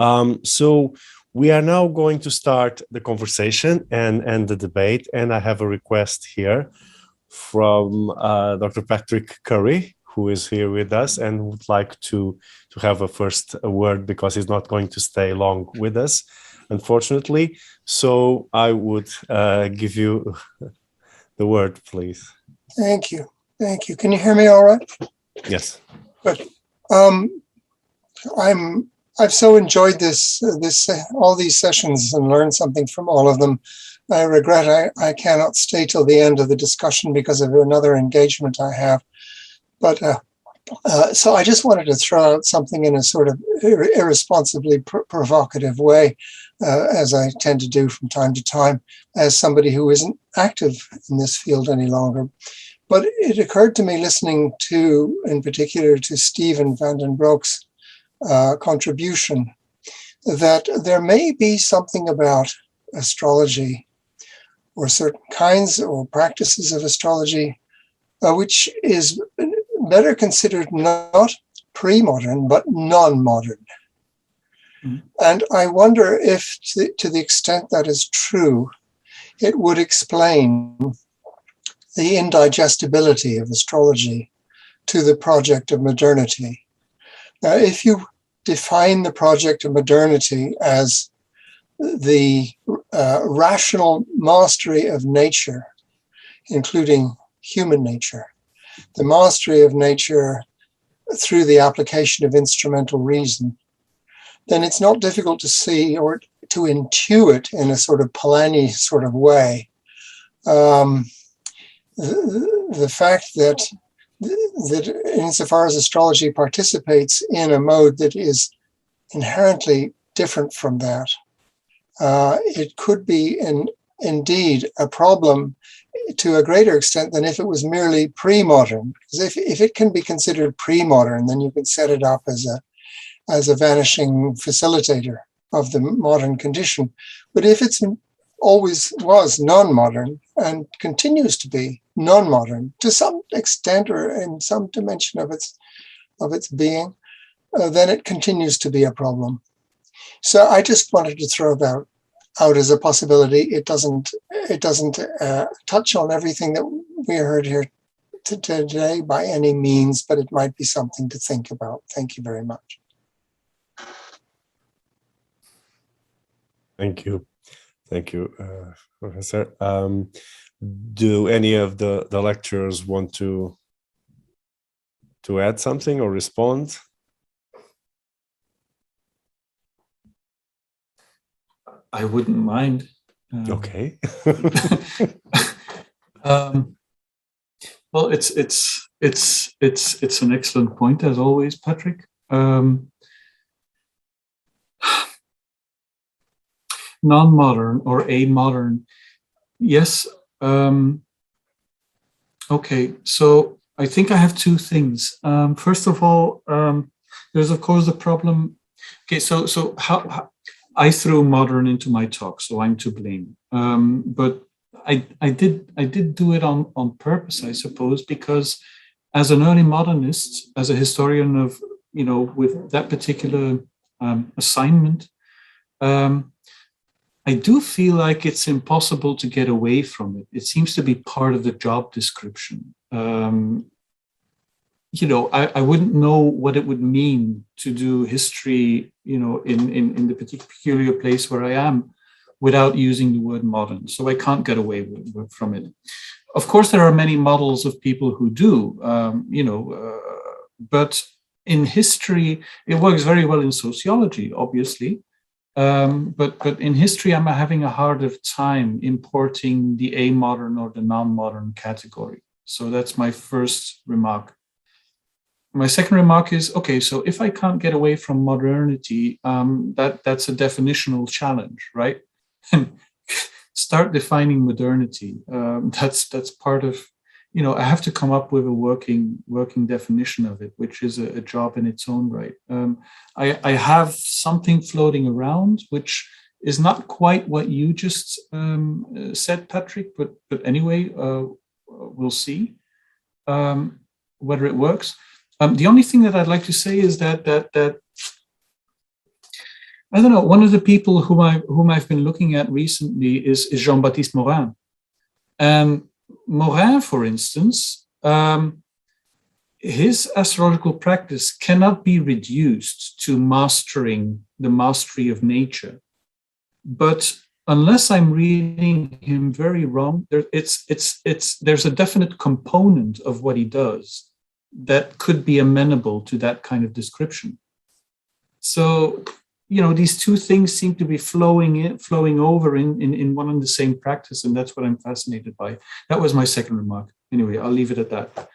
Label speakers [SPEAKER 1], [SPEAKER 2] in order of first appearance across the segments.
[SPEAKER 1] So we are now going to start the conversation and the debate. And I have a request here from Dr. Patrick Curry, who is here with us and would like to have a first word because he's not going to stay long with us, unfortunately. So I would give you the word, please.
[SPEAKER 2] Thank you. Thank you. Can you hear me all right?
[SPEAKER 1] Yes.
[SPEAKER 2] Good. I've so enjoyed all these sessions and learned something from all of them. I regret I cannot stay till the end of the discussion because of another engagement I have. But so I just wanted to throw out something in a sort of irresponsibly provocative way, as I tend to do from time to time, as somebody who isn't active in this field any longer. But it occurred to me listening to, in particular, to Stephen van den Broek's contribution, that there may be something about astrology or certain kinds or practices of astrology which is better considered not pre-modern but non-modern. And I wonder if, to the extent that is true, it would explain the indigestibility of astrology to the project of modernity. Now, if you define the project of modernity as the rational mastery of nature, including human nature, the mastery of nature through the application of instrumental reason, then it's not difficult to see or to intuit in a sort of Polanyi sort of way the fact that insofar as astrology participates in a mode that is inherently different from that, it could be indeed a problem to a greater extent than if it was merely pre-modern. Because if it can be considered pre-modern, then you can set it up as a vanishing facilitator of the modern condition. But if it's always was non-modern and continues to be non-modern to some extent or in some dimension of its being, then it continues to be a problem. So I just wanted to throw that out as a possibility. It doesn't touch on everything that we heard here today by any means, but it might be something to think about. Thank you very much.
[SPEAKER 1] Thank you. Thank you, Professor. Do any of the lecturers want to add something or respond?
[SPEAKER 3] I wouldn't mind.
[SPEAKER 1] Okay.
[SPEAKER 3] Well, it's an excellent point as always, Patrick. Non-modern or a-modern, yes. Okay, so I think I have two things. First of all, there's of course the problem. Okay, so how I threw modern into my talk, so I'm to blame. But I did do it on purpose, I suppose, because as an early modernist, as a historian of, with that particular assignment, I do feel like it's impossible to get away from it. It seems to be part of the job description. I wouldn't know what it would mean to do history, in the peculiar place where I am without using the word modern. So I can't get away from it. Of course, there are many models of people who do, but in history, it works very well in sociology, obviously. But in history, I'm having a harder time importing the a-modern or the non-modern category. So that's my first remark. My second remark is, okay, so if I can't get away from modernity, that's a definitional challenge, right? Start defining modernity. That's part of, I have to come up with a working definition of it, which is a job in its own right. I have something floating around, which is not quite what you just said, Patrick, but anyway, we'll see whether it works. The only thing that I'd like to say is that I don't know. One of the people whom I've been looking at recently is Jean-Baptiste Morin. Morin, for instance, his astrological practice cannot be reduced to mastering the mastery of nature. But unless I'm reading him very wrong, there's a definite component of what he does that could be amenable to that kind of description. So, these two things seem to be flowing over in one and the same practice, and that's what I'm fascinated by. That was my second remark. Anyway, I'll leave it at that.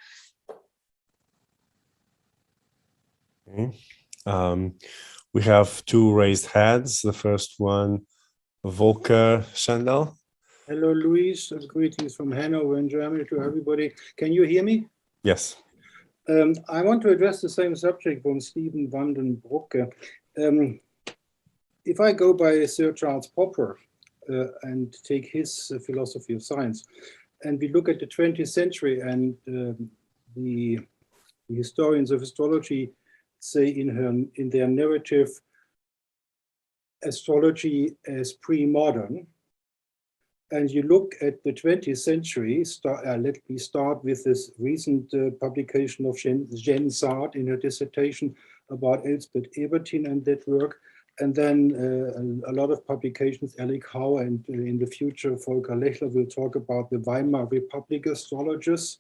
[SPEAKER 1] Okay. We have two raised hands. The first one, Volker Schandel.
[SPEAKER 4] Hello, Luis. Greetings from Hanover in Germany to everybody. Can you hear me?
[SPEAKER 1] Yes.
[SPEAKER 4] I want to address the same subject from Stephen van den Broeke. If I go by Sir Charles Popper and take his philosophy of science, and we look at the 20th century and the historians of astrology say in their narrative, astrology as pre-modern, and you look at the 20th century, let me start with this recent publication of Jen Saad in her dissertation about Elspeth Ebertin and that work, and then a lot of publications, Alec Howe, and in the future, Volker Lechler will talk about the Weimar Republic astrologers.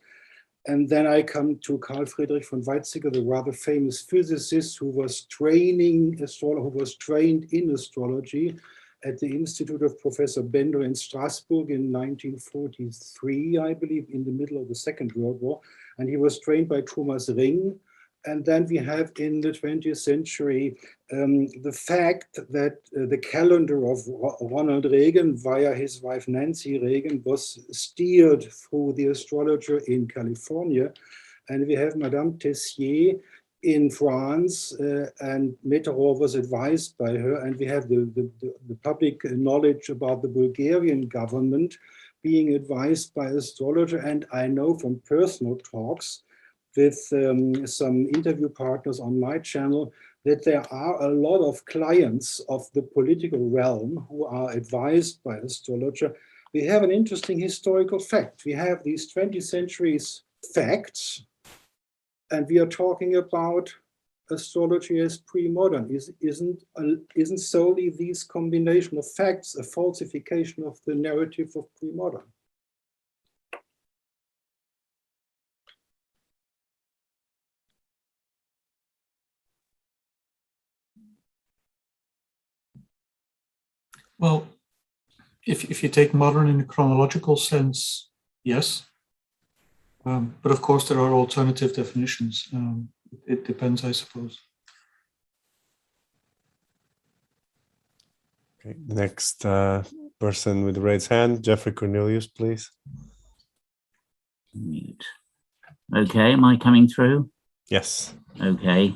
[SPEAKER 4] And then I come to Carl Friedrich von Weizsäcker, the rather famous physicist who was trained in astrology at the Institute of Professor Bender in Strasbourg in 1943, I believe, in the middle of the Second World War. And he was trained by Thomas Ring. And then we have in the 20th century the fact that the calendar of Ronald Reagan via his wife Nancy Reagan was steered through the astrologer in California. And we have Madame Tessier in France, and Meteor was advised by her. And we have the public knowledge about the Bulgarian government being advised by astrologer. And I know from personal talks with some interview partners on my channel that there are a lot of clients of the political realm who are advised by astrologer. We have an interesting historical fact. We have these 20th century's facts, and we are talking about astrology as pre-modern. Isn't solely this combination of facts a falsification of the narrative of pre-modern?
[SPEAKER 3] Well, if you take modern in a chronological sense, yes. But of course, there are alternative definitions. It depends, I suppose.
[SPEAKER 1] Okay. Next person with the raised hand, Jeffrey Cornelius, please.
[SPEAKER 5] Mute. Okay, am I coming through?
[SPEAKER 1] Yes.
[SPEAKER 5] Okay.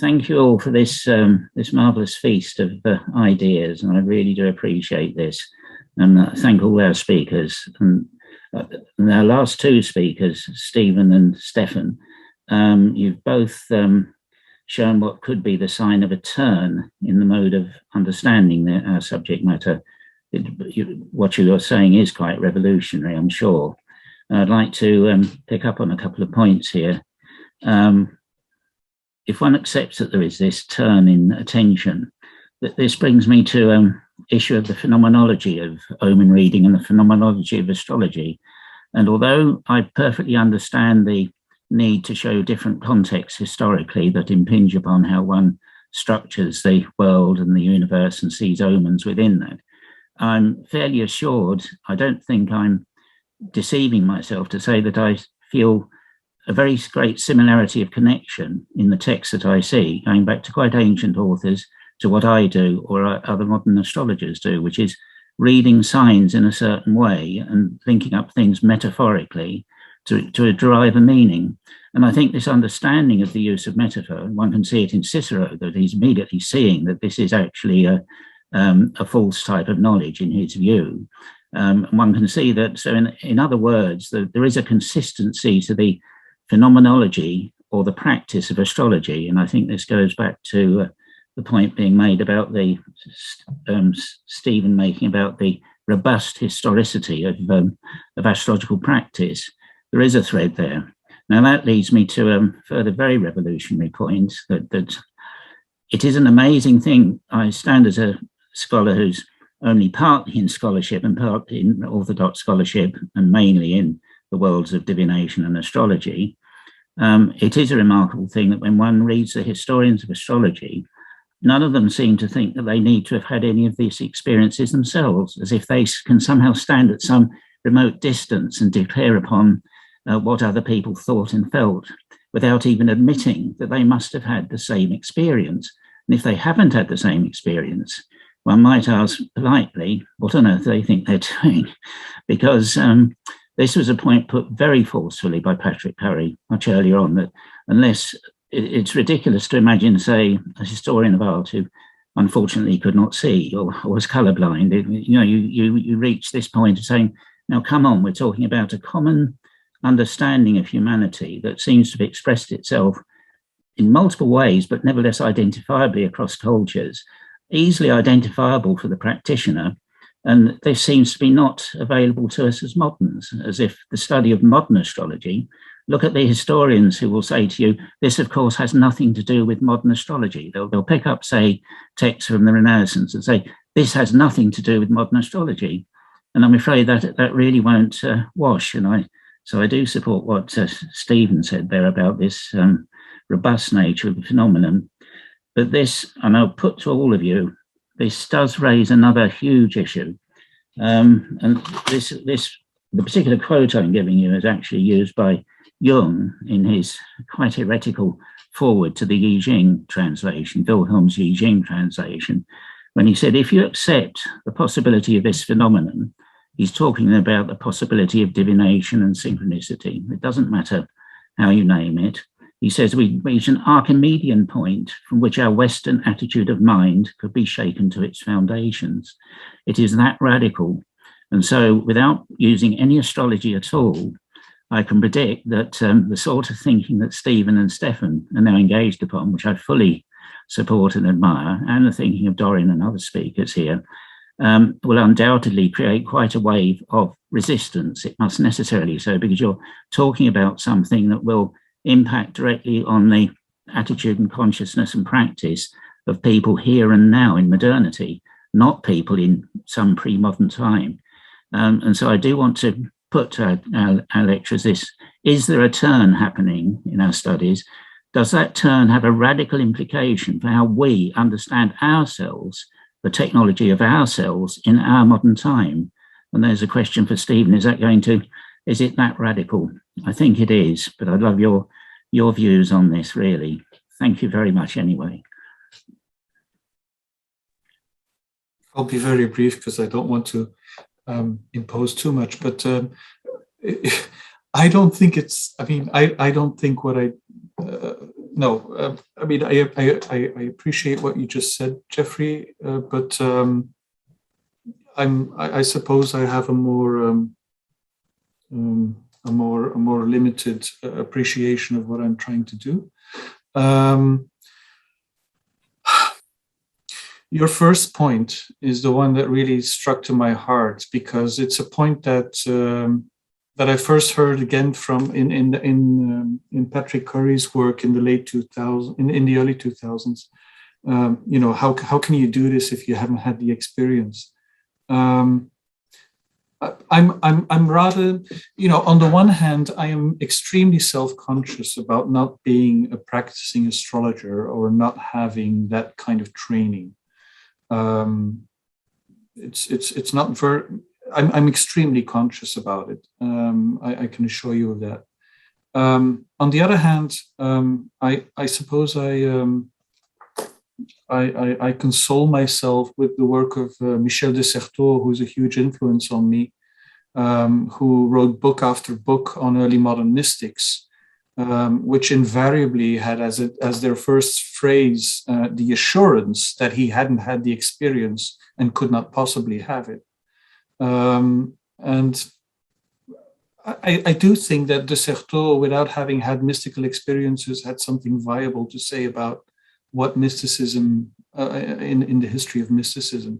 [SPEAKER 5] Thank you all for this this marvelous feast of ideas, and I really do appreciate this. And thank all our speakers. And our last two speakers, Stephen and Stefan, you've both shown what could be the sign of a turn in the mode of understanding our subject matter. What you are saying is quite revolutionary, I'm sure. I'd like to pick up on a couple of points here. If one accepts that there is this turn in attention, this brings me to issue of the phenomenology of omen reading and the phenomenology of astrology. And although I perfectly understand the need to show different contexts historically that impinge upon how one structures the world and the universe and sees omens within that, I'm fairly assured, I don't think I'm deceiving myself to say that I feel a very great similarity of connection in the texts that I see, going back to quite ancient authors, to what I do or other modern astrologers do, which is reading signs in a certain way and linking up things metaphorically to derive a meaning. And I think this understanding of the use of metaphor, one can see it in Cicero, that he's immediately seeing that this is actually a false type of knowledge in his view. One can see that, so in other words, there is a consistency to the phenomenology or the practice of astrology. And I think this goes back to the point being made about the Stephen making about the robust historicity of astrological practice. There is a thread there. Now that leads me to a further very revolutionary point that it is an amazing thing. I stand as a scholar who's only partly in scholarship and partly in orthodox scholarship and mainly in the worlds of divination and astrology. It is a remarkable thing that when one reads the historians of astrology, none of them seem to think that they need to have had any of these experiences themselves, as if they can somehow stand at some remote distance and declare upon what other people thought and felt without even admitting that they must have had the same experience. And if they haven't had the same experience, one might ask politely what on earth they think they're doing, because this was a point put very forcefully by Patrick Curry much earlier on, that unless it's ridiculous to imagine, say, a historian of art who unfortunately could not see or was colorblind, you reach this point of saying, now come on, we're talking about a common understanding of humanity that seems to have expressed itself in multiple ways, but nevertheless identifiably across cultures, easily identifiable for the practitioner. And this seems to be not available to us as moderns, as if the study of modern astrology, look at the historians who will say to you, this of course has nothing to do with modern astrology. They'll pick up, say, texts from the Renaissance and say, this has nothing to do with modern astrology. And I'm afraid that really won't wash. So I do support what Stephen said there about this robust nature of the phenomenon. But this, and I'll put to all of you, this does raise another huge issue. And the particular quote I'm giving you is actually used by Jung in his quite heretical foreword to the I Ching translation, Wilhelm's I Ching translation, when he said, if you accept the possibility of this phenomenon, he's talking about the possibility of divination and synchronicity. It doesn't matter how you name it. He says we reach an Archimedean point from which our Western attitude of mind could be shaken to its foundations. It is that radical. And so without using any astrology at all, I can predict that the sort of thinking that Stephen and Stefan are now engaged upon, which I fully support and admire, and the thinking of Dorian and other speakers here, will undoubtedly create quite a wave of resistance. It must necessarily so, because you're talking about something that will impact directly on the attitude and consciousness and practice of people here and now in modernity, not people in some pre-modern time. And so I do want to put to our lecturers this: is there a turn happening in our studies? Does that turn have a radical implication for how we understand ourselves, the technology of ourselves in our modern time? And there's a question for Stephen: is it that radical? I think it is, but I'd love your views on this, really. Thank you very much anyway.
[SPEAKER 3] I'll be very brief because I don't want to impose too much, but I don't think it's, I don't think what I appreciate what you just said, Jeffrey, but I suppose I have a more limited appreciation of what I'm trying to do. Your first point is the one that really struck to my heart, because it's a point that that I first heard again from in Patrick Curry's work in the late 2000s, in the early 2000s. How can you do this if you haven't had the experience? I'm rather, on the one hand, I am extremely self-conscious about not being a practicing astrologer or not having that kind of training. It's not very, I'm extremely conscious about it. I can assure you of that. On the other hand, I suppose I console myself with the work of Michel de Certeau, who's a huge influence on me, who wrote book after book on early modern mystics, which invariably had as their first phrase the assurance that he hadn't had the experience and could not possibly have it. And I do think that de Certeau, without having had mystical experiences, had something viable to say about what mysticism in the history of mysticism.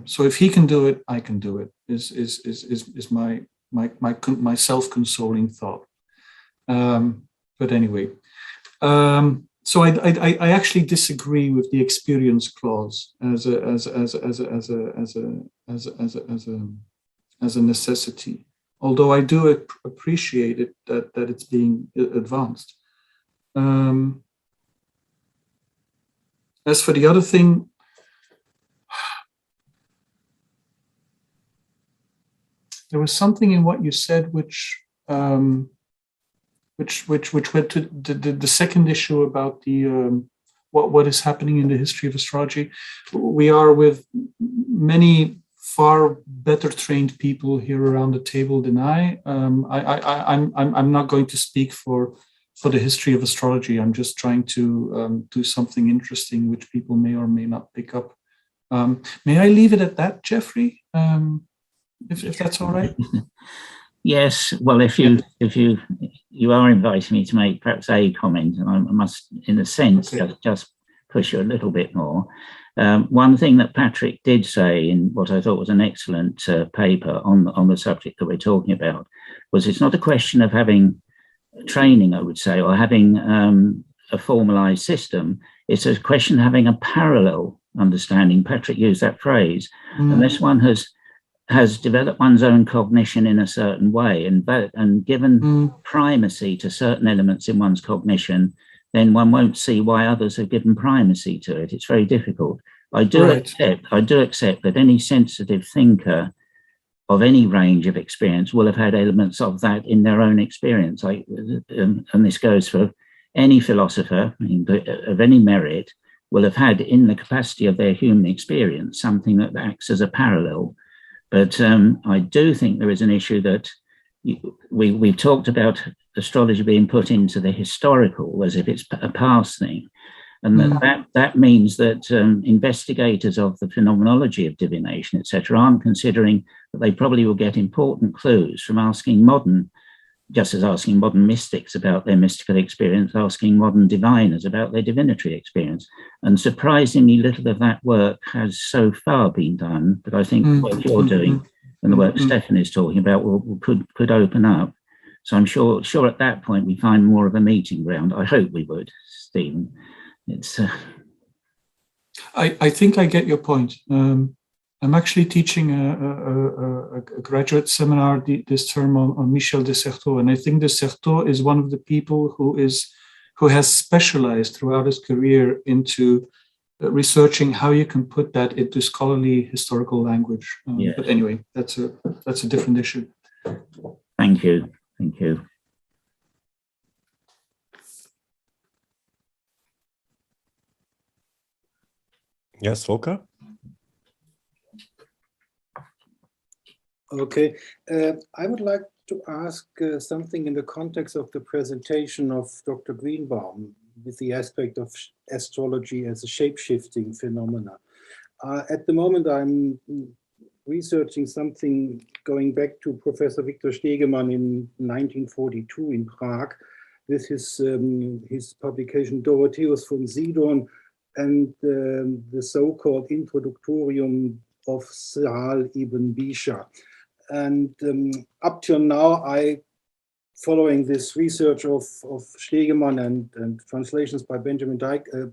[SPEAKER 3] So if he can do it, I can do it. Is my self-consoling thought. But anyway, so I actually disagree with the experience clause as a necessity. Although I do appreciate it that it's being advanced. As for the other thing, there was something in what you said which went to the second issue about the what is happening in the history of astrology. We are with many far better trained people here around the table than I. I'm not going to speak for the history of astrology. I'm just trying to do something interesting which people may or may not pick up. May I leave it at that, Jeffrey? If that's all right.
[SPEAKER 5] Yes. Well, if you are inviting me to make perhaps a comment, and I must, in a sense, just push you a little bit more. One thing that Patrick did say in what I thought was an excellent paper on the subject that we're talking about was it's not a question of having training, I would say, or having a formalized system. It's a question of having a parallel understanding. Patrick used that phrase. Unless one has developed one's own cognition in a certain way and given primacy to certain elements in one's cognition, then one won't see why others have given primacy to it. It's very difficult. I do accept that any sensitive thinker of any range of experience will have had elements of that in their own experience. And this goes for any philosopher of any merit will have had in the capacity of their human experience something that acts as a parallel. But I do think there is an issue that we've talked about astrology being put into the historical as if it's a past thing. And that means that investigators of the phenomenology of divination, etc., aren't considering that they probably will get important clues from asking just as asking modern mystics about their mystical experience, asking modern diviners about their divinatory experience. And surprisingly little of that work has so far been done, but I think what you're doing and the work Stefan is talking about could open up. So I'm sure at that point we find more of a meeting ground. I hope we would, Stephen. It's.
[SPEAKER 3] I think I get your point. I'm actually teaching a graduate seminar this term on Michel de Certeau, and I think de Certeau is one of the people who has specialized throughout his career into researching how you can put that into scholarly historical language.
[SPEAKER 5] Yes.
[SPEAKER 3] But anyway, that's a different issue.
[SPEAKER 5] Thank you. Thank you.
[SPEAKER 1] Yes, Volker?
[SPEAKER 4] Okay, I would like to ask something in the context of the presentation of Dr. Greenbaum with the aspect of astrology as a shape-shifting phenomena. At the moment, I'm researching something going back to Professor Victor Stegemann in 1942 in Prague with his publication Dorotheus von Sidon and the so-called Introductorium of Saal ibn Bisha. And up till now, following this research of Stegemann and translations by Benjamin Dijk,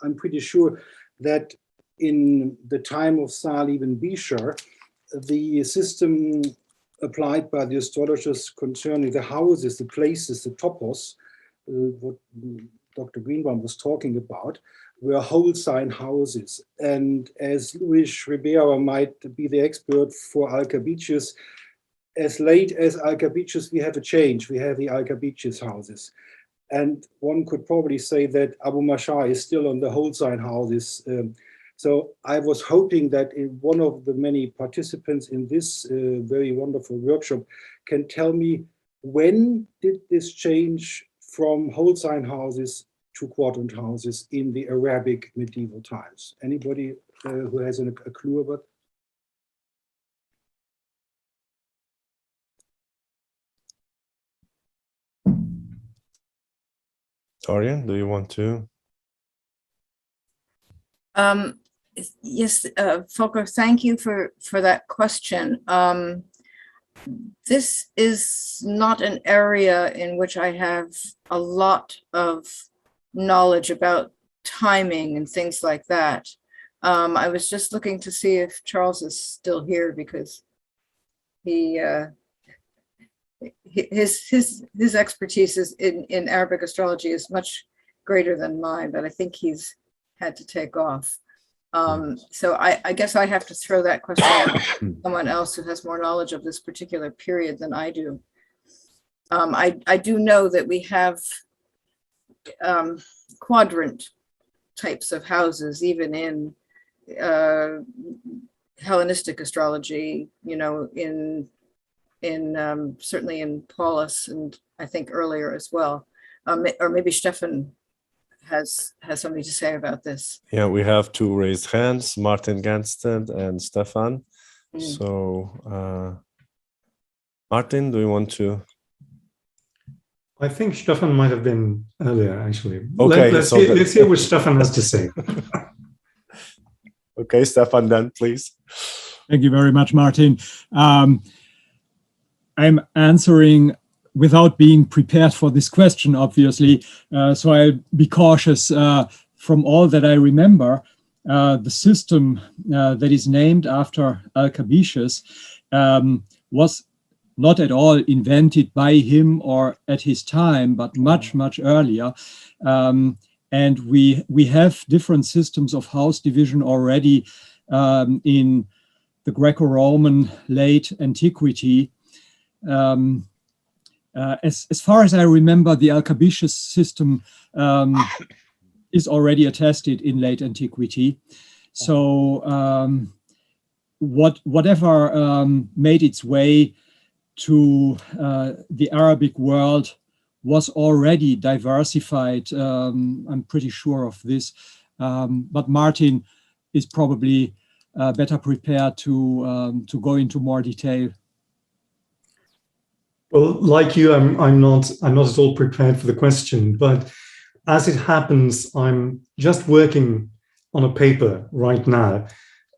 [SPEAKER 4] I'm pretty sure that in the time of Saal ibn Bisha, the system applied by the astrologers concerning the houses, the places, the topos, what Dr. Greenbaum was talking about, were whole sign houses. And as Luis Ribeiro might be the expert for Alcabiches, as late as Alcabiches, we have a change. We have the Alcabiches houses. And one could probably say that Abu Mashar is still on the whole sign houses. So I was hoping that one of the many participants in this very wonderful workshop can tell me when did this change from whole sign houses to quadrant houses in the Arabic medieval times? Anybody who has a clue about?
[SPEAKER 1] Dorian, do you want to?
[SPEAKER 6] Um, yes, Volker, thank you for that question. This is not an area in which I have a lot of knowledge about timing and things like that. I was just looking to see if Charles is still here because his expertise is in Arabic astrology is much greater than mine, but I think he's had to take off. So I guess I have to throw that question out to someone else who has more knowledge of this particular period than I do. I do know that we have quadrant types of houses, even in Hellenistic astrology, you know, in certainly in Paulus, and I think earlier as well. Or maybe Stefan has something to say about this.
[SPEAKER 1] Yeah, we have two raised hands, Martin Ganstedt and Stefan. So, Martin, do you want to?
[SPEAKER 7] I think Stefan might have been earlier, actually.
[SPEAKER 1] Okay,
[SPEAKER 7] let's hear what Stefan has to say.
[SPEAKER 1] Okay, Stefan, then please.
[SPEAKER 8] Thank you very much, Martin. I'm answering without being prepared for this question, obviously. So I'll be cautious. From all that I remember, the system that is named after Alcabitius was not at all invented by him or at his time, but much, much earlier. And we have different systems of house division already in the Greco-Roman late antiquity. As far as I remember, the Alcabitius system is already attested in late antiquity. So whatever made its way to the Arabic world was already diversified. I'm pretty sure of this. But Martin is probably better prepared to go into more detail.
[SPEAKER 7] Well, like you, I'm not at all prepared for the question, but as it happens, I'm just working on a paper right now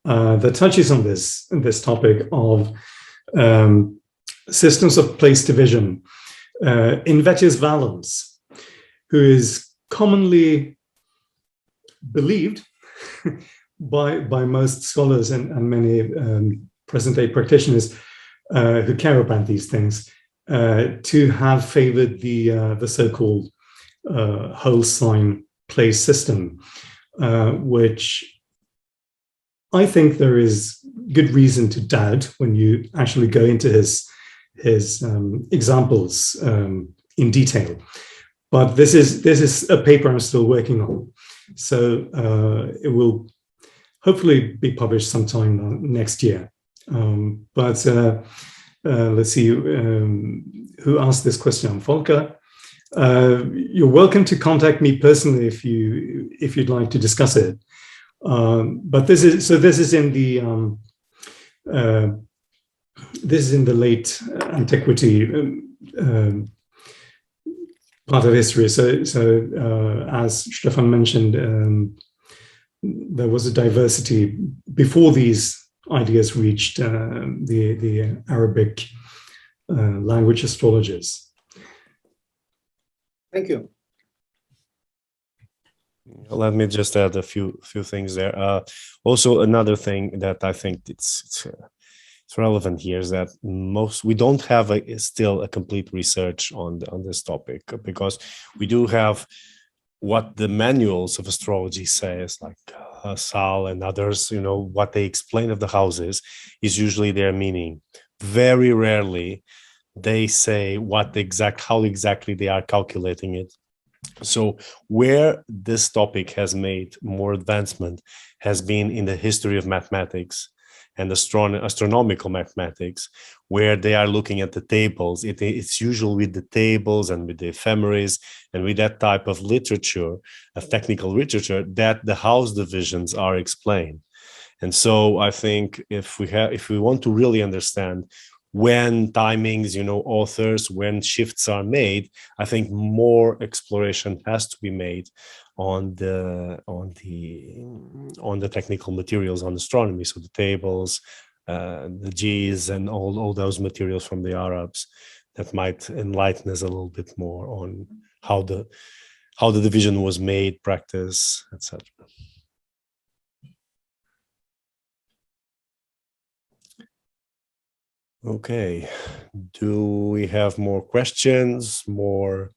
[SPEAKER 7] that touches on this topic of systems of place division. In Vettius Valens, who is commonly believed by most scholars and many present-day practitioners who care about these things, to have favored the so-called whole sign place system, which I think there is good reason to doubt when you actually go into his examples in detail. But this is a paper I'm still working on, so it will hopefully be published sometime next year. But let's see who asked this question. Volker, you're welcome to contact me personally if you'd like to discuss it. But this is in the late antiquity part of history. So as Stefan mentioned, there was a diversity before these ideas reached the Arabic language astrologers.
[SPEAKER 4] Thank you.
[SPEAKER 1] Let me just add a few things there. Also, another thing that I think it's relevant here is that we don't have still a complete research on this topic, because we do have what the manuals of astrology says, like Sal and others, you know, what they explain of the houses is usually their meaning. Very rarely they say how exactly they are calculating it. So where this topic has made more advancement has been in the history of mathematics and astronomical mathematics, where they are looking at the tables. It's usually with the tables and with the ephemeris and with that type of literature, of technical literature, that the house divisions are explained. And so I think if we want to really understand when timings, you know, authors, when shifts are made, I think more exploration has to be made on the technical materials on astronomy, so the tables, the G's, and all those materials from the Arabs, that might enlighten us a little bit more on how the division was made, practice, etc. Okay, do we have more questions? More?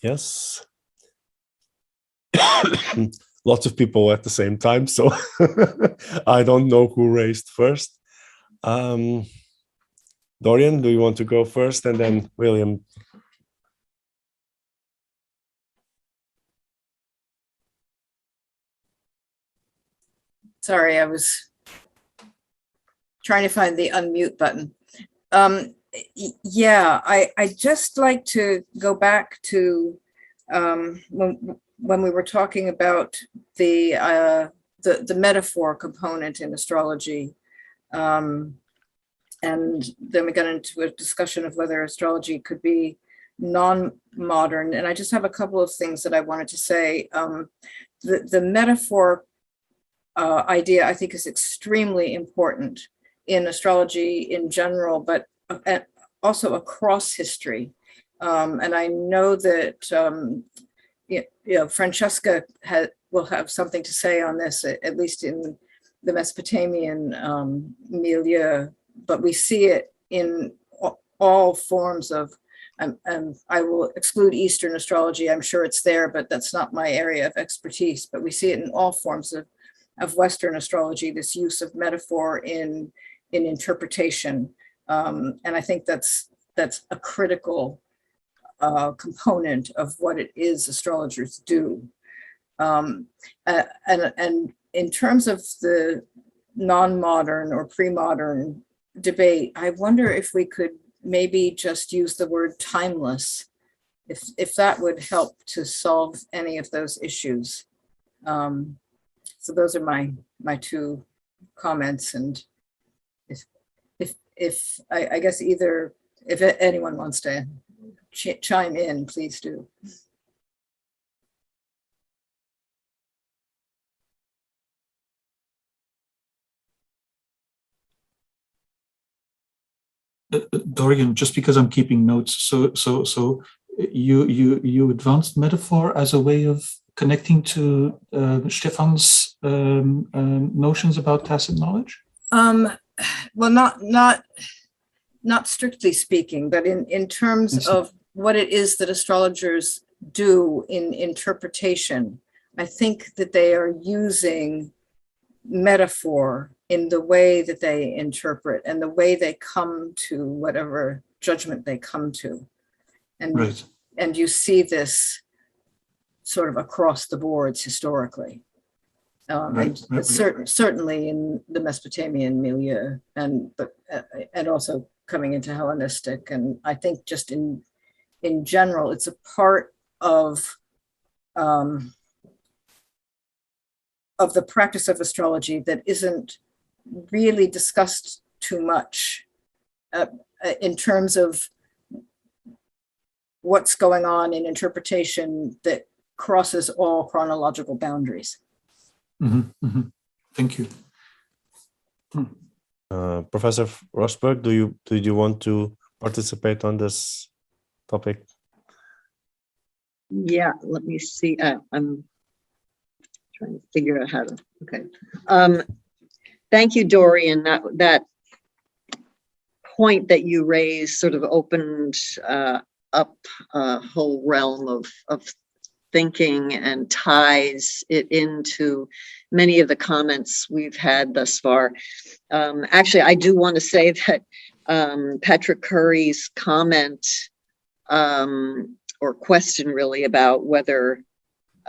[SPEAKER 1] Yes. Lots of people at the same time, so I don't know who raised first. Dorian, do you want to go first, and then William?
[SPEAKER 6] Sorry, I was trying to find the unmute button. Yeah, I just like to go back to when we were talking about the metaphor component in astrology, and then we got into a discussion of whether astrology could be non-modern. And I just have a couple of things that I wanted to say. The metaphor idea, I think, is extremely important in astrology in general, but also across history. And I know that Francesca will have something to say on this, at least in the Mesopotamian milieu, but we see it in all forms of, I will exclude Eastern astrology. I'm sure it's there, but that's not my area of expertise. But we see it in all forms of Western astrology, this use of metaphor in interpretation. And I think that's a critical component of what it is astrologers do. And in terms of the non-modern or pre-modern debate, I wonder if we could maybe just use the word timeless, if that would help to solve any of those issues. So those are my two comments, and if I guess either, if anyone wants to chime in, please do.
[SPEAKER 3] Dorian, just because I'm keeping notes, so you advanced metaphor as a way of connecting to Stefan's notions about tacit knowledge?
[SPEAKER 6] Well, not strictly speaking, but in terms of what it is that astrologers do in interpretation, I think that they are using metaphor in the way that they interpret and the way they come to whatever judgment they come to. And,
[SPEAKER 3] right.
[SPEAKER 6] And you see this sort of across the boards historically. Certainly in the Mesopotamian milieu, and also coming into Hellenistic, and I think just in general, it's a part of the practice of astrology that isn't really discussed too much in terms of what's going on in interpretation that crosses all chronological boundaries.
[SPEAKER 3] Mm-hmm, mm-hmm. Thank you.
[SPEAKER 1] Professor Rosberg, did you want to participate on this topic?
[SPEAKER 9] Yeah, let me see. I'm trying to figure out how to. Okay. Thank you, Dorian. That point that you raised sort of opened up a whole realm of thinking and ties it into many of the comments we've had thus far. Actually, I do want to say that Patrick Curry's comment or question really about whether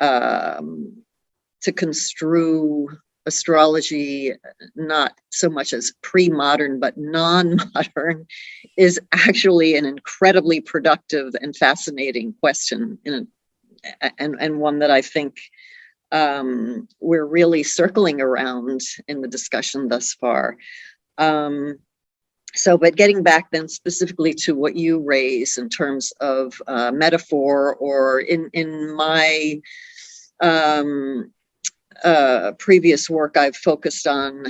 [SPEAKER 9] to construe astrology not so much as pre-modern but non-modern is actually an incredibly productive and fascinating question, and one that I think we're really circling around in the discussion thus far. So, but getting back then specifically to what you raise in terms of metaphor, or in my previous work, I've focused on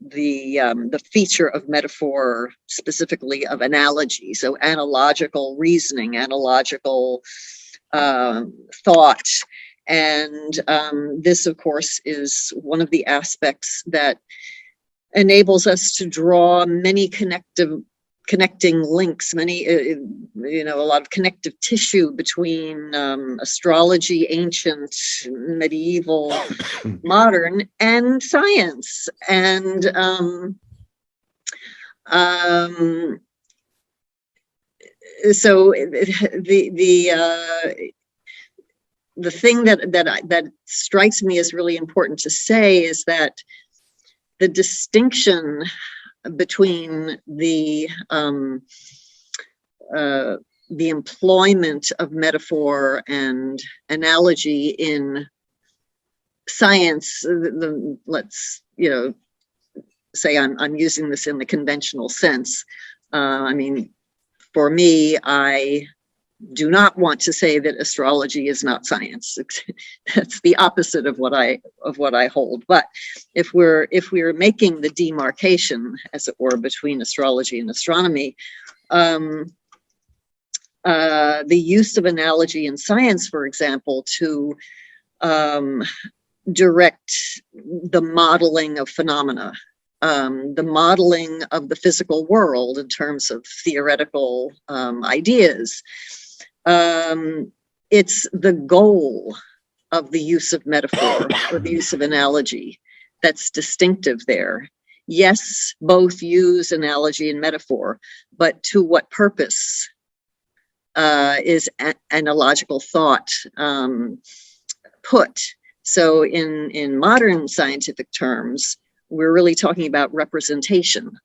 [SPEAKER 9] the feature of metaphor, specifically of analogy. So analogical reasoning, analogical thought. And this, of course, is one of the aspects that enables us to draw many connecting links, many, a lot of connective tissue between astrology, ancient, medieval, modern, and science. And so the thing that strikes me as really important to say is that the distinction between the employment of metaphor and analogy in science, let's say I'm using this in the conventional sense. I mean, for me, I do not want to say that astrology is not science. That's the opposite of what I hold. But if we're making the demarcation, as it were, between astrology and astronomy, the use of analogy in science, for example, to direct the modeling of phenomena, the modeling of the physical world in terms of theoretical ideas. It's the goal of the use of metaphor or the use of analogy that's distinctive there. Yes, both use analogy and metaphor, but to what purpose is analogical thought put? So in modern scientific terms, we're really talking about representation.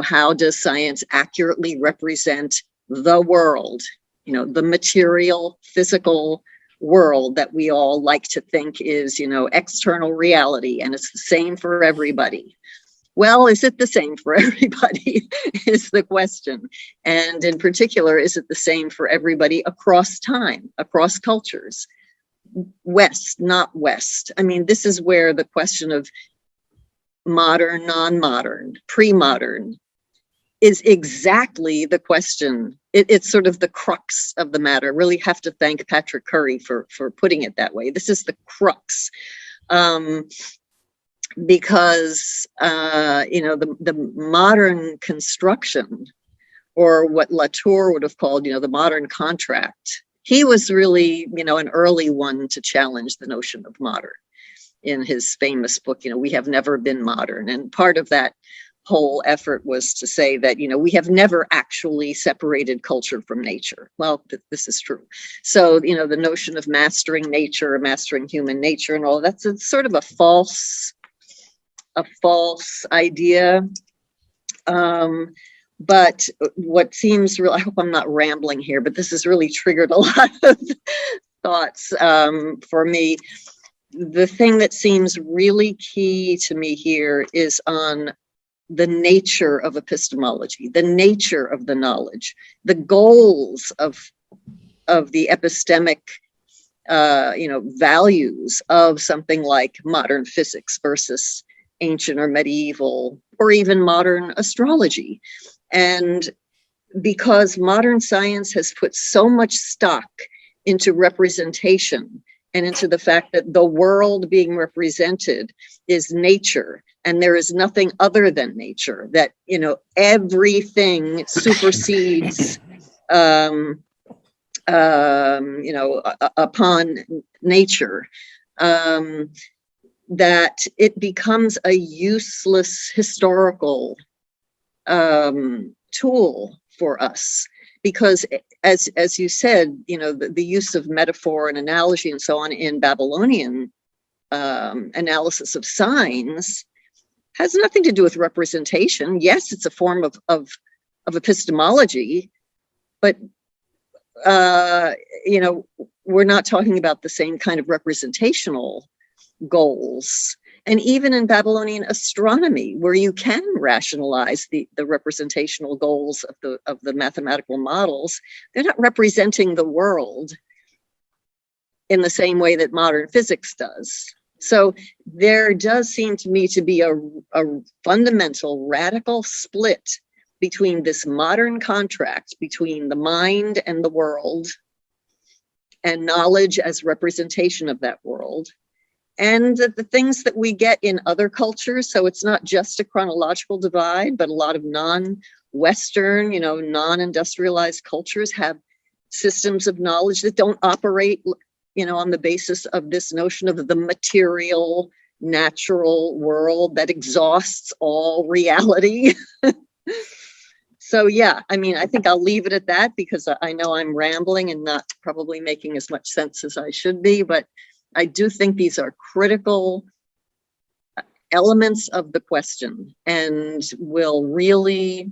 [SPEAKER 9] How does science accurately represent the world? The material, physical world that we all like to think is, external reality, and it's the same for everybody. Well, is it the same for everybody is the question. And in particular, is it the same for everybody across time, across cultures? West, not West. I mean, this is where the question of modern, non-modern, pre-modern is exactly the question. It's sort of the crux of the matter. Really have to thank Patrick Curry for putting it that way. This is the crux. Because, the modern construction, or what Latour would have called, the modern contract, he was really, an early one to challenge the notion of modern in his famous book, We Have Never Been Modern. And part of that whole effort was to say that, we have never actually separated culture from nature. Well, this is true. So, the notion of mastering nature, mastering human nature and all that's sort of a false idea. But what seems real, I hope I'm not rambling here, but this has really triggered a lot of thoughts for me. The thing that seems really key to me here is on the nature of epistemology, the nature of the knowledge, the goals of the epistemic values of something like modern physics versus ancient or medieval or even modern astrology. And because modern science has put so much stock into representation and into the fact that the world being represented is nature, and there is nothing other than nature, that, everything supersedes, upon nature, that it becomes a useless historical tool for us. Because as you said, the use of metaphor and analogy and so on in Babylonian analysis of signs has nothing to do with representation. Yes, it's a form of epistemology, but we're not talking about the same kind of representational goals. And even in Babylonian astronomy, where you can rationalize the representational goals of the mathematical models, they're not representing the world in the same way that modern physics does. So there does seem to me to be a fundamental, radical split between this modern contract between the mind and the world, and knowledge as representation of that world, and the things that we get in other cultures. So it's not just a chronological divide, but a lot of non-Western, non-industrialized cultures have systems of knowledge that don't operate, on the basis of this notion of the material, natural world that exhausts all reality. So yeah, I mean, I think I'll leave it at that, because I know I'm rambling and not probably making as much sense as I should be, but I do think these are critical elements of the question and will really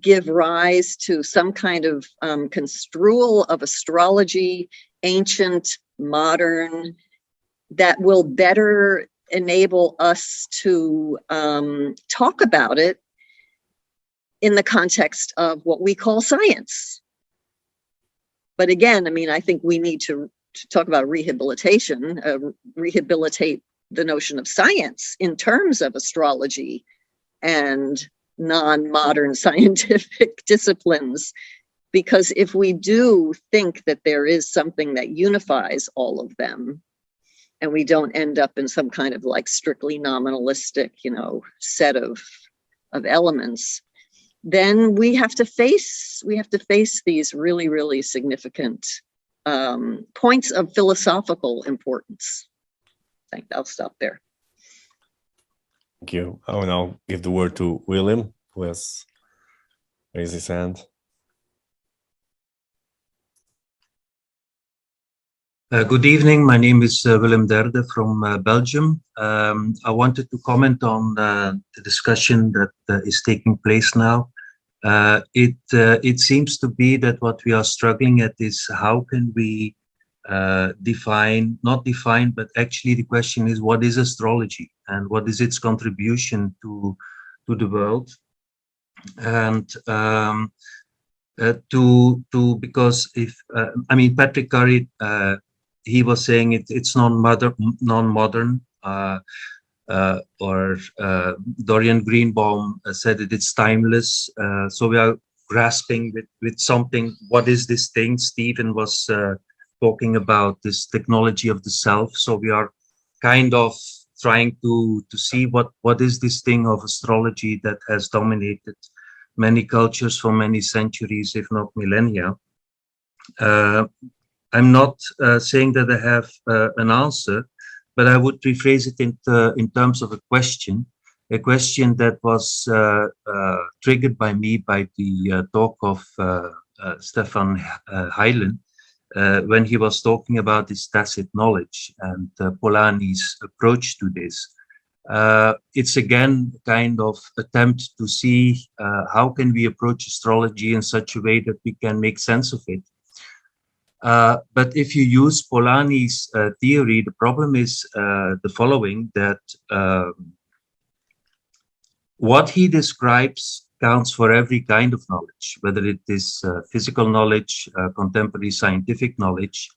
[SPEAKER 9] give rise to some kind of construal of astrology, ancient, modern, that will better enable us to talk about it in the context of what we call science. But again, I mean, I think we need to talk about rehabilitation, rehabilitate the notion of science in terms of astrology and non-modern scientific disciplines. Because if we do think that there is something that unifies all of them, and we don't end up in some kind of like strictly nominalistic, set of elements, then we have to face these really, really significant points of philosophical importance. I think I'll stop there.
[SPEAKER 1] Thank you. I will now give the word to William, who has raised his hand.
[SPEAKER 10] Good evening. My name is Willem Derde from Belgium. I wanted to comment on the discussion that is taking place now. It seems to be that what we are struggling at is how can we not define, but actually the question is, what is astrology and what is its contribution to the world? And because if Patrick Curry, he was saying it's non-modern, or Dorian Greenbaum said that it's timeless. So we are grasping with something. What is this thing? Stephen was talking about this technology of the self. So we are kind of trying to see what is this thing of astrology that has dominated many cultures for many centuries, if not millennia. I'm not saying that I have an answer, but I would rephrase it in terms of a question that was triggered by me by the talk of Stefan Heilen, when he was talking about this tacit knowledge and Polanyi's approach to this. It's again kind of attempt to see how can we approach astrology in such a way that we can make sense of it. But if you use Polanyi's theory, the problem is the following, that what he describes counts for every kind of knowledge, whether it is physical knowledge, contemporary scientific knowledge.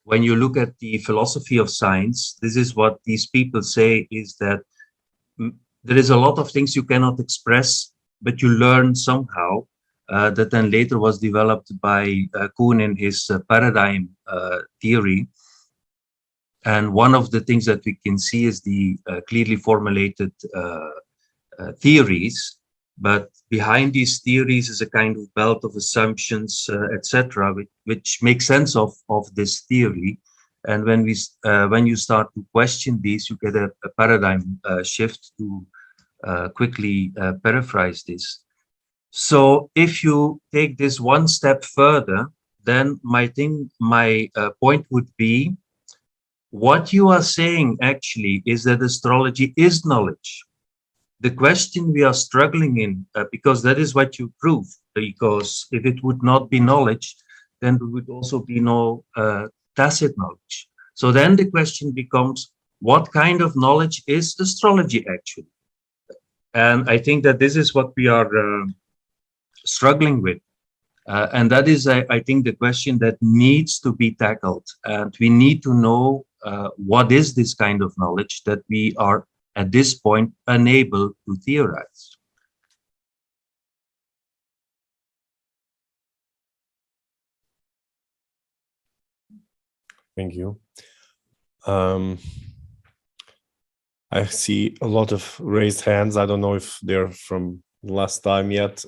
[SPEAKER 10] When you look at the philosophy of science, this is what these people say, is that there is a lot of things you cannot express, but you learn somehow. That then later was developed by Kuhn in his paradigm theory. And one of the things that we can see is the clearly formulated theories. But behind these theories is a kind of belt of assumptions, etc., which make sense of this theory. And when you start to question these, you get a paradigm shift, to quickly paraphrase this. So if you take this one step further, then my point would be, what you are saying actually is that astrology is knowledge. The question we are struggling in, because that is what you prove, because if it would not be knowledge, then there would also be no tacit knowledge. So then the question becomes, what kind of knowledge is astrology actually? And I think that this is what we are struggling with. And that is, I think, the question that needs to be tackled. And we need to know what is this kind of knowledge that we are at this point unable to theorize.
[SPEAKER 1] Thank you. I see a lot of raised hands. I don't know if they're from last time yet.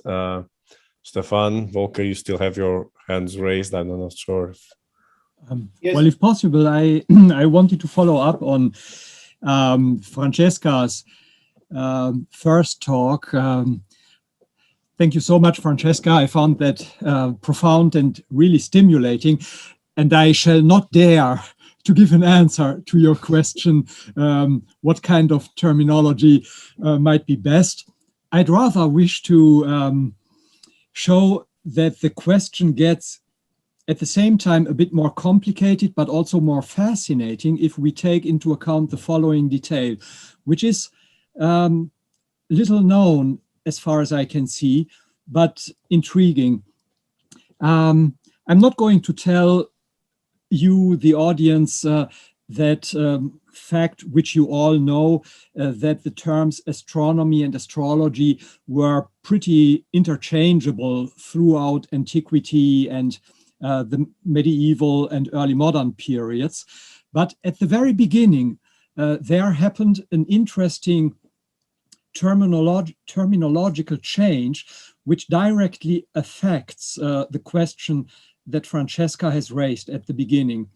[SPEAKER 1] Stefan, Volker, you still have your hands raised. I'm not sure.
[SPEAKER 4] Yes.
[SPEAKER 8] Well, if possible, I I wanted to follow up on Francesca's first talk. Thank you so much, Francesca. I found that profound and really stimulating. And I shall not dare to give an answer to your question, what kind of terminology might be best. I'd rather wish to show that the question gets at the same time a bit more complicated, but also more fascinating if we take into account the following detail, which is little known as far as I can see, but intriguing. I'm not going to tell you, the audience, that fact which you all know, that the terms astronomy and astrology were pretty interchangeable throughout antiquity and the medieval and early modern periods. But at the very beginning, there happened an interesting terminological change which directly affects the question that Francesca has raised at the beginning.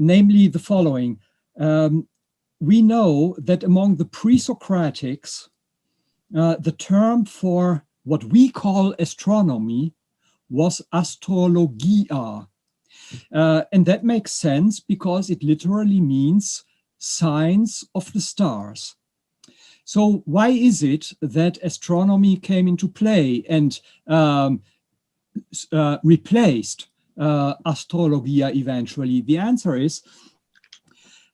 [SPEAKER 8] Namely the following. We know that among the pre-Socratics, the term for what we call astronomy was astrologia. And that makes sense because it literally means signs of the stars. So why is it that astronomy came into play and replaced astrologia eventually? The answer is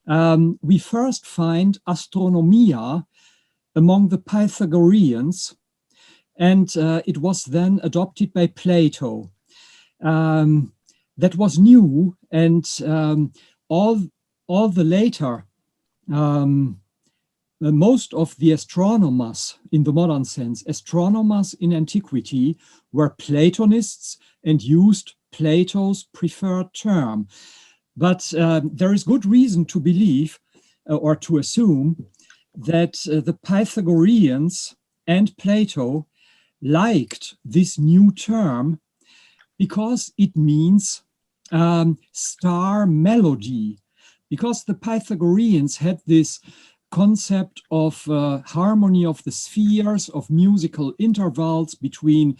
[SPEAKER 8] we first find astronomia among the Pythagoreans, and it was then adopted by Plato. That was new, and all the later most of the astronomers in the modern sense, astronomers in antiquity, were Platonists and used Plato's preferred term. But there is good reason to believe or to assume that the Pythagoreans and Plato liked this new term because it means star melody, because the Pythagoreans had this concept of harmony of the spheres, of musical intervals between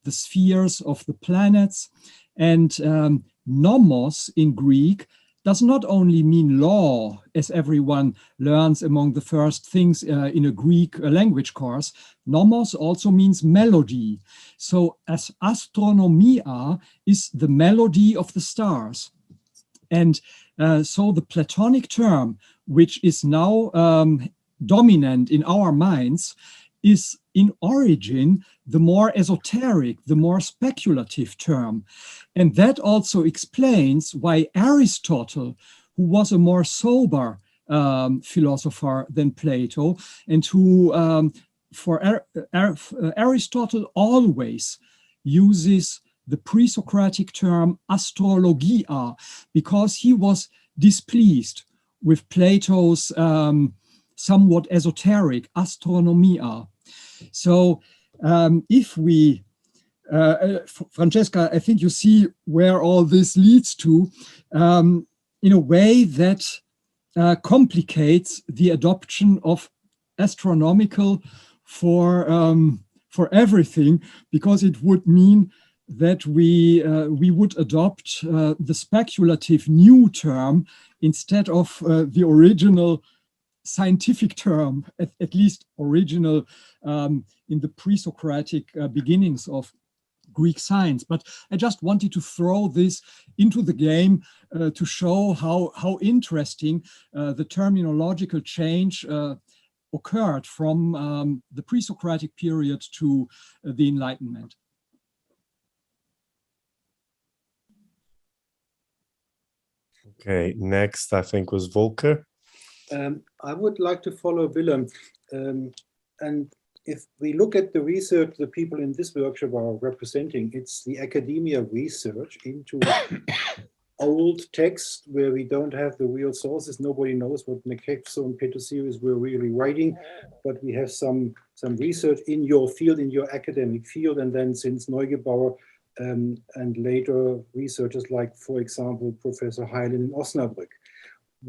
[SPEAKER 8] the spheres of the planets. And nomos in Greek does not only mean law, as everyone learns among the first things in a Greek language course. Nomos also means melody. So as astronomia is the melody of the stars. And so the Platonic term, which is now dominant in our minds, is in origin the more esoteric, the more speculative term. And that also explains why Aristotle, who was a more sober philosopher than Plato, and who, for Aristotle, always uses the pre-Socratic term astrologia, because he was displeased with Plato's somewhat esoteric astronomia. So if we, Francesca, I think you see where all this leads to, in a way that complicates the adoption of astronomical for everything, because it would mean that we would adopt the speculative new term instead of the original scientific term, at least original in the pre-Socratic beginnings of Greek science. But I just wanted to throw this into the game to show how interesting the terminological change occurred from the pre-Socratic period to the Enlightenment.
[SPEAKER 1] Okay, next I think was Volker.
[SPEAKER 4] I would like to follow Willem. And if we look at the research the people in this workshop are representing, it's the academia research into old text where we don't have the real sources. Nobody knows what Nekefso and Petrosiris were really writing, but we have some research in your field, in your academic field, and then since Neugebauer and later researchers like, for example, Professor Heilen in Osnabrück.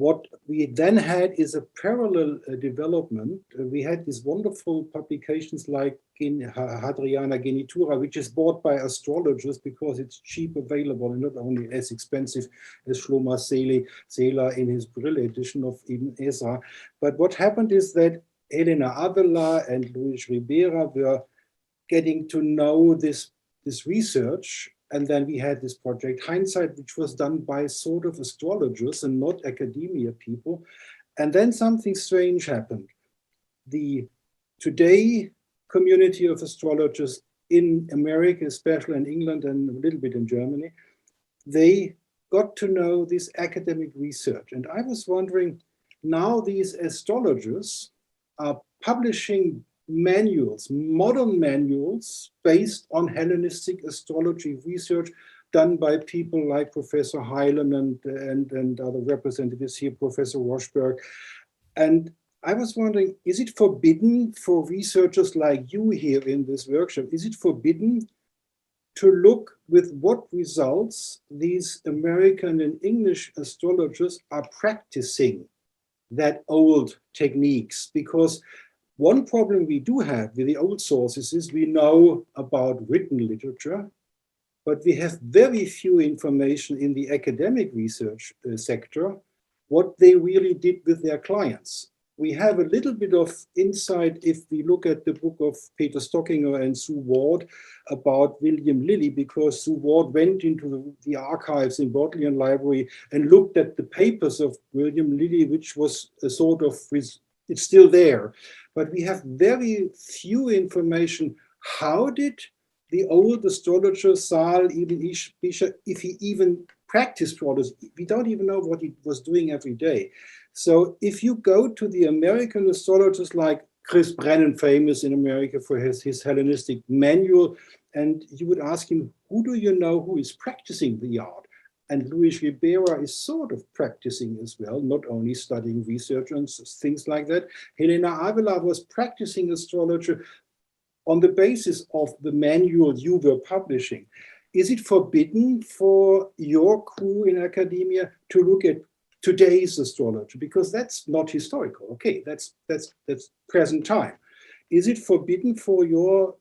[SPEAKER 4] What we then had is a parallel development. We had these wonderful publications like Hadriana Genitura, which is bought by astrologers because it's cheap, available, and not only as expensive as Shlomo Sela in his Brill edition of Ibn Ezra. But what happened is that Helena Avila and Luis Ribera were getting to know this research. And then we had this project Hindsight, which was done by sort of astrologers and not academia people. And then something strange happened. The today community of astrologers in America, especially in England and a little bit in Germany, they got to know this academic research. And I was wondering, now these astrologers are publishing manuals, modern manuals based on Hellenistic astrology research done by people like Professor Heilen and other representatives here, Professor Roschberg. And I was wondering, is it forbidden for researchers like you here in this workshop, is it forbidden to look with what results these American and English astrologers are practicing that old techniques? Because one problem we do have with the old sources is we know about written literature, but we have very few information in the academic research sector, what they really did with their clients. We have a little bit of insight if we look at the book of Peter Stockinger and Sue Ward about William Lilly, because Sue Ward went into the archives in Bodleian Library and looked at the papers of William Lilly, which was a sort of, it's still there. But we have very few information. How did the old astrologer Saal Ibn Ishbisha, if he even practiced astrology, we don't even know what he was doing every day. So if you go to the American astrologers like Chris Brennan, famous in America for his Hellenistic manual, and you would ask him, who do you know who is practicing the art? And Luis Ribera is sort of practicing as well, not only studying research and things like that. Helena Avila was practicing astrology on the basis of the manual you were publishing. Is it forbidden for your crew in academia to look at today's astrology? Because that's not historical. Okay, that's present time. Is it forbidden for your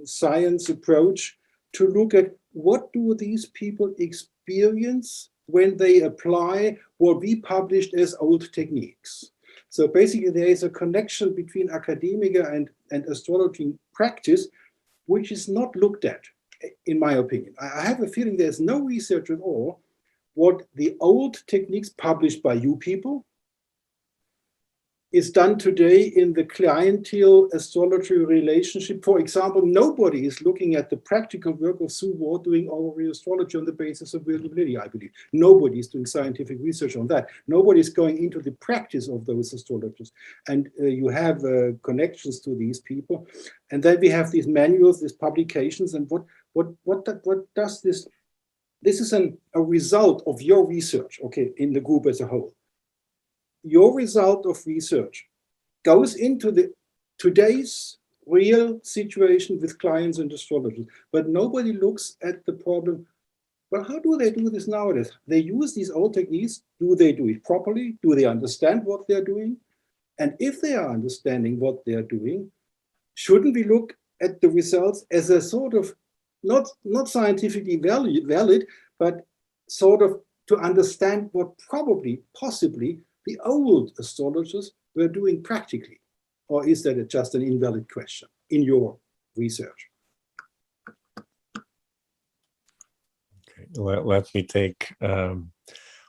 [SPEAKER 4] science approach to look at what do these people experience when they apply what we published as old techniques? So basically there is a connection between academia and astrology practice, which is not looked at, in my opinion. I have a feeling there's no research at all what the old techniques published by you people is done today in the clientele astrology relationship. For example, nobody is looking at the practical work of Sue Ward doing oral astrology on the basis of William Lilly, I believe. Nobody is doing scientific research on that. Nobody is going into the practice of those astrologers. And you have connections to these people. And then we have these manuals, these publications, and what does this? This is a result of your research, okay, in the group as a whole. Your result of research goes into today's real situation with clients and astrologers, but nobody looks at the problem. Well, how do they do this nowadays? They use these old techniques. Do they do it properly? Do they understand what they're doing? And if they are understanding what they're doing, shouldn't we look at the results as a sort of not scientifically valid, but sort of to understand what possibly the old astrologers were doing practically? Or is that just an invalid question in your research?
[SPEAKER 1] let me take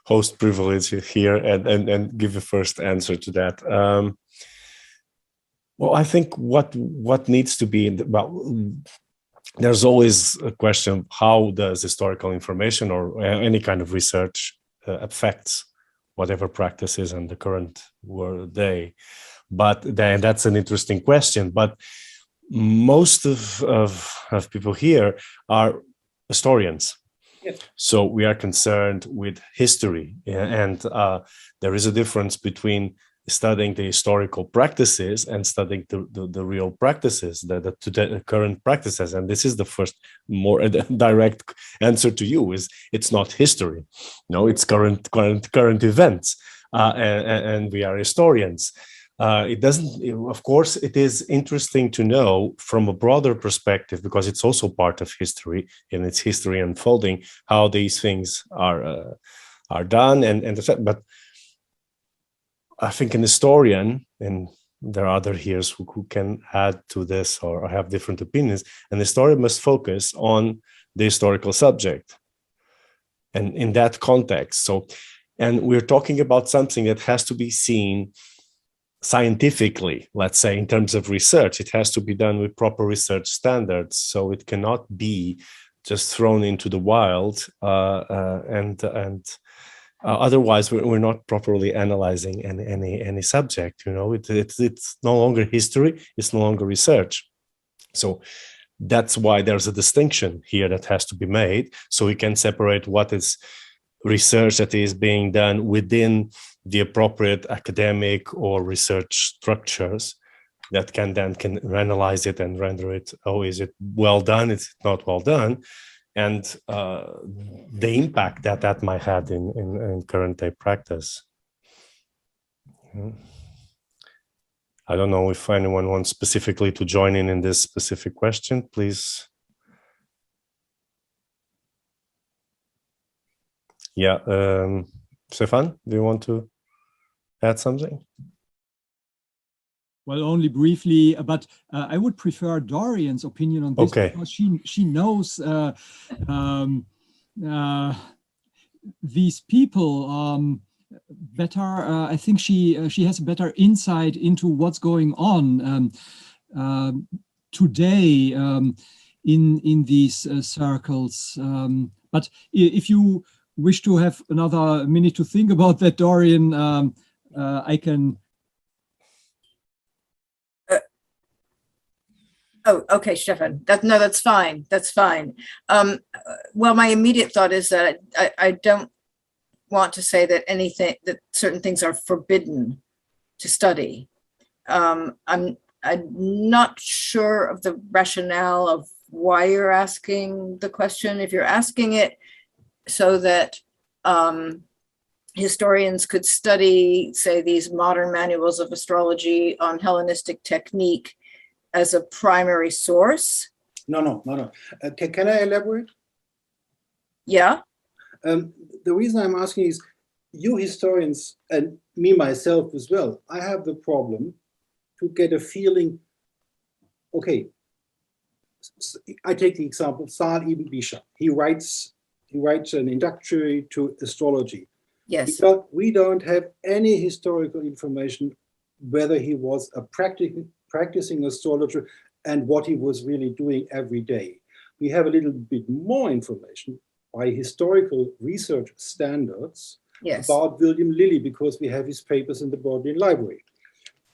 [SPEAKER 1] host privilege here and give a first answer to that. Well, I think what needs to be there's always a question: how does historical information or any kind of research affects whatever practices in the current world day? But then that's an interesting question. But most of people here are historians.
[SPEAKER 4] Yes.
[SPEAKER 1] So we are concerned with history, and there is a difference between studying the historical practices and studying the real practices, the current practices. And this is the first more direct answer to you: is it's not history, no, it's current events, and we are historians. It doesn't, of course, it is interesting to know from a broader perspective, because it's also part of history and its history unfolding, how these things are done, but I think an historian, and there are other here who can add to this or have different opinions, an historian must focus on the historical subject and in that context. So, and we're talking about something that has to be seen scientifically, let's say, in terms of research. It has to be done with proper research standards. So it cannot be just thrown into the wild, otherwise we're not properly analyzing any subject. You know, it's no longer history, it's no longer research. So that's why there's a distinction here that has to be made, so we can separate what is research that is being done within the appropriate academic or research structures that can analyze it and render it, oh, is it well done, is it not well done, and the impact that might have in current day practice. I don't know if anyone wants specifically to join in this specific question, please. Yeah, Stefan, do you want to add something?
[SPEAKER 8] Well, only briefly, but I would prefer Dorian's opinion on this,
[SPEAKER 1] okay,
[SPEAKER 8] because she knows these people better. I think she has a better insight into what's going on today in these circles. But if you wish to have another minute to think about that, Dorian, I can.
[SPEAKER 6] Oh, okay, Stefan. That's fine. That's fine. Well, my immediate thought is that I don't want to say that certain things are forbidden to study. I'm not sure of the rationale of why you're asking the question. If you're asking it so that historians could study, say, these modern manuals of astrology on Hellenistic technique as a primary source.
[SPEAKER 4] No. Can I elaborate?
[SPEAKER 6] Yeah.
[SPEAKER 4] The reason I'm asking is, you historians, and me myself as well, I have the problem to get a feeling. Okay, I take the example Saad ibn Bisha. He writes an introductory to astrology.
[SPEAKER 6] Yes.
[SPEAKER 4] We don't have any historical information whether he was a practicing astrologer and what he was really doing every day. We have a little bit more information by historical research standards,
[SPEAKER 6] yes,
[SPEAKER 4] about William Lilly, because we have his papers in the Bodleian Library.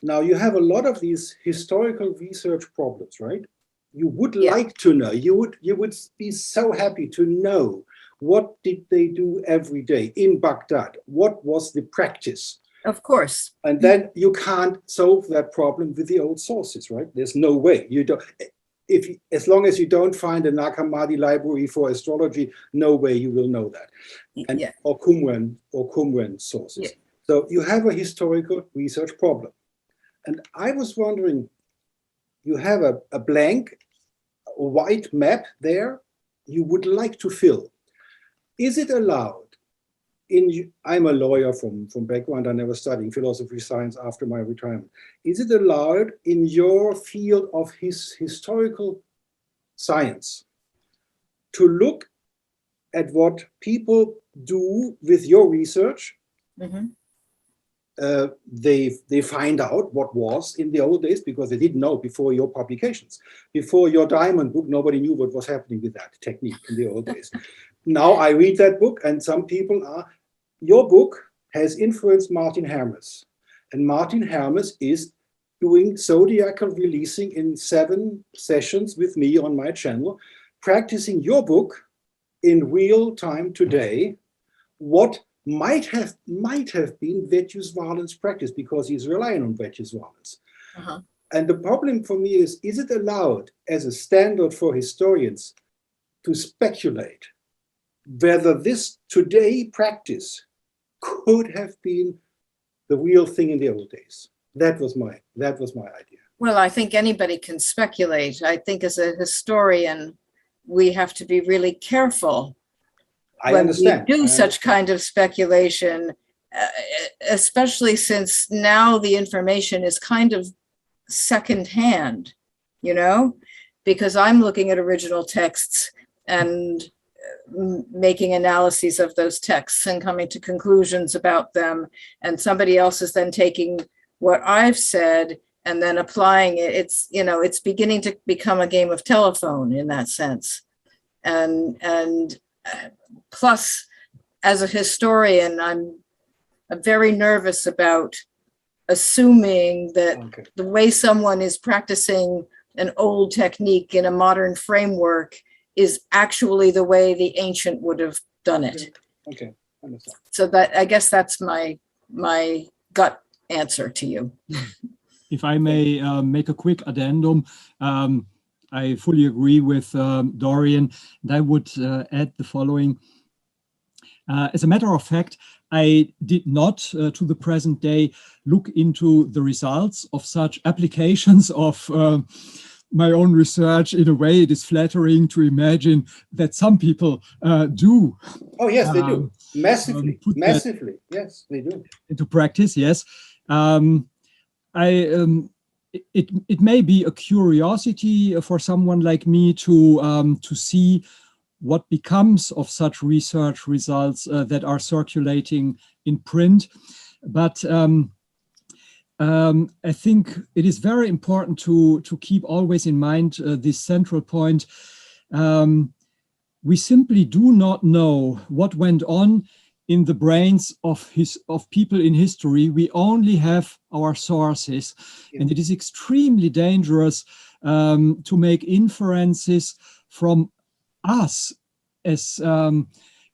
[SPEAKER 4] Now, you have a lot of these historical research problems, right? You would like to know, you would be so happy to know, what did they do every day in Baghdad? What was the practice?
[SPEAKER 6] Of course.
[SPEAKER 4] And then you can't solve that problem with the old sources, right? There's no way. You don't. As long as you don't find a Nag Hammadi library for astrology, no way you will know that. And, or Qumran sources.
[SPEAKER 6] Yeah.
[SPEAKER 4] So you have a historical research problem. And I was wondering, you have a blank white map there you would like to fill. Is it allowed? I'm a lawyer from background. I never studied philosophy science after my retirement. Is it allowed in your field of historical science to look at what people do with your research.
[SPEAKER 6] Mhm.
[SPEAKER 4] They find out what was in the old days because they didn't know before your publications. Before your diamond book, nobody knew what was happening with that technique in the old days. Now I read that book and some people are, your book has influenced Martin Hermes. And Martin Hermes is doing zodiacal releasing in 7 sessions with me on my channel, practicing your book in real time today, what might have been Vetus Valens practice because he's relying on Vetus Valens.
[SPEAKER 6] Uh-huh.
[SPEAKER 4] And the problem for me is it allowed as a standard for historians to speculate whether this today practice could have been the real thing in the old days? That was my idea.
[SPEAKER 6] Well, I think anybody can speculate. I think as a historian, we have to be really careful
[SPEAKER 4] I
[SPEAKER 6] when
[SPEAKER 4] understand.
[SPEAKER 6] we do such kind of speculation, especially since now the information is kind of secondhand, you know, because I'm looking at original texts and making analyses of those texts and coming to conclusions about them. And somebody else is then taking what I've said and then applying it. It's, you know, it's beginning to become a game of telephone in that sense. And plus, as a historian, I'm very nervous about assuming that the way someone is practicing an old technique in a modern framework is actually the way the ancient would have done it.
[SPEAKER 4] Okay, understand.
[SPEAKER 6] So that, I guess that's my gut answer to you.
[SPEAKER 8] If I may make a quick addendum, I fully agree with Dorian, and I would add the following. As a matter of fact, I did not, to the present day, look into the results of such applications of my own research. In a way, it is flattering to imagine that some people do.
[SPEAKER 4] Oh, yes, they do. Massively, massively. Yes, they do.
[SPEAKER 8] Into practice, yes. It may be a curiosity for someone like me to see what becomes of such research results that are circulating in print. But I think it is very important to keep always in mind this central point. We simply do not know what went on in the brains of people in history. We only have our sources, and it is extremely dangerous to make inferences from us as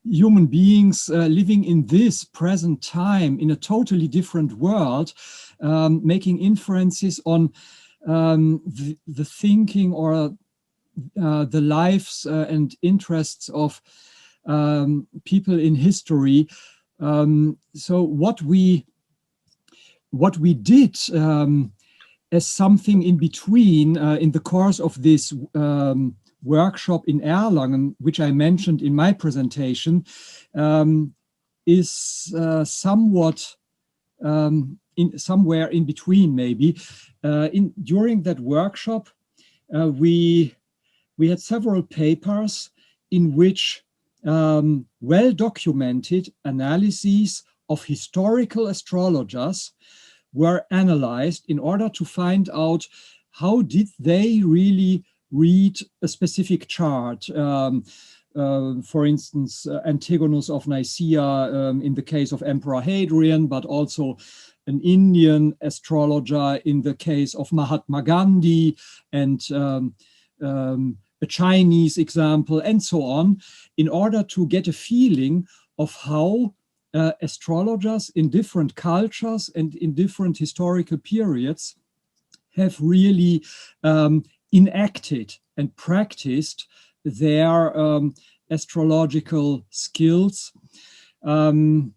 [SPEAKER 8] human beings living in this present time in a totally different world, making inferences on the thinking or the lives and interests of people in history. So what we did as something in between in the course of this workshop in Erlangen, which I mentioned in my presentation, is somewhat somewhere in between, maybe. During that workshop, we had several papers in which well-documented analyses of historical astrologers were analyzed in order to find out how did they really read a specific chart. For instance, Antigonus of Nicaea in the case of Emperor Hadrian, but also an Indian astrologer in the case of Mahatma Gandhi, and a Chinese example, and so on, in order to get a feeling of how astrologers in different cultures and in different historical periods have really enacted and practiced their astrological skills. That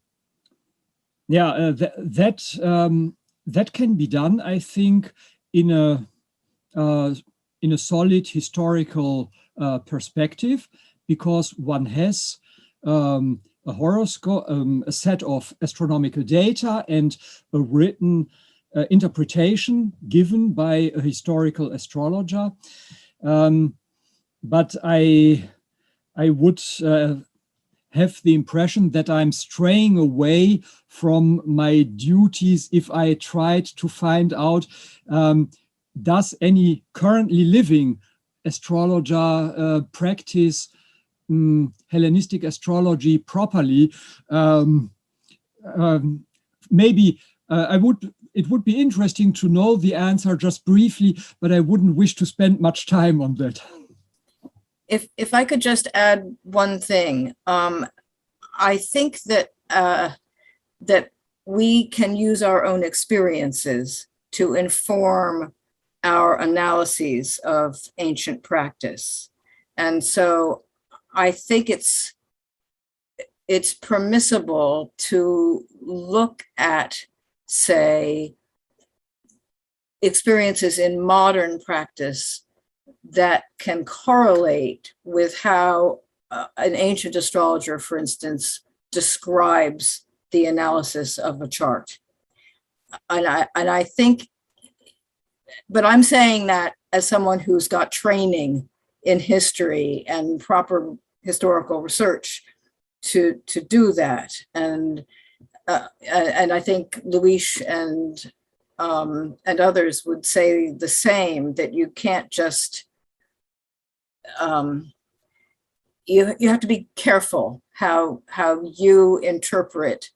[SPEAKER 8] can be done, I think, in a solid historical perspective, because one has a horoscope, a set of astronomical data, and a written interpretation given by a historical astrologer. But I would have the impression that I'm straying away from my duties if I tried to find out, does any currently living astrologer practice Hellenistic astrology properly? Maybe it would be interesting to know the answer just briefly, but I wouldn't wish to spend much time on that.
[SPEAKER 6] If I could just add one thing, I think that that we can use our own experiences to inform our analyses of ancient practice. And so I think it's permissible to look at, say, experiences in modern practice that can correlate with how an ancient astrologer, for instance, describes the analysis of a chart. And I think, but I'm saying that as someone who's got training in history and proper historical research to do that. And I think Luis and others would say the same, that you can't just, you have to be careful how you interpret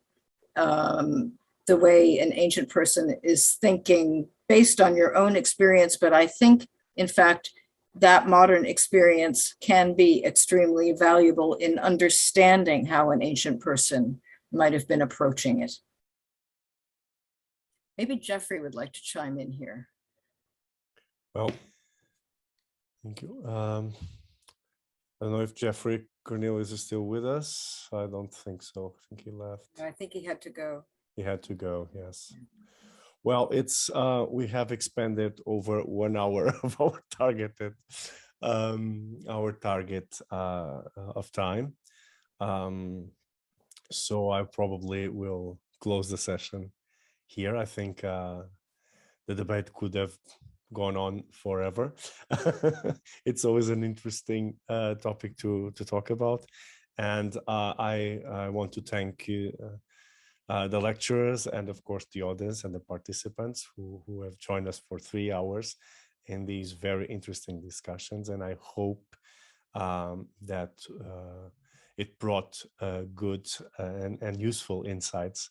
[SPEAKER 6] the way an ancient person is thinking based on your own experience. But I think, in fact, that modern experience can be extremely valuable in understanding how an ancient person might have been approaching it. Maybe Jeffrey would like to chime in here.
[SPEAKER 1] Well, thank you. I don't know if Jeffrey Cornelius is still with us. I don't think so. I think he left.
[SPEAKER 6] I think he had to go.
[SPEAKER 1] He had to go, yes. Well, it's we have expanded over 1 hour of our target of time. So I probably will close the session here. I think the debate could have gone on forever. It's always an interesting topic to talk about. And I want to thank you, the lecturers, and of course the audience and the participants who have joined us for 3 hours in these very interesting discussions. And I hope that it brought good and useful insights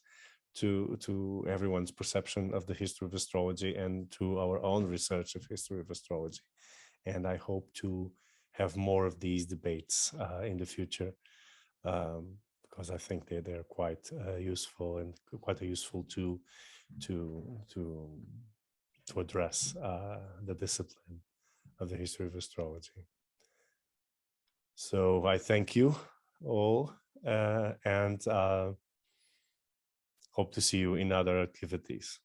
[SPEAKER 1] to everyone's perception of the history of astrology and to our own research of history of astrology. And I hope to have more of these debates in the future, because I think they're quite useful and quite a useful to address the discipline of the history of astrology. So I thank you all and hope to see you in other activities.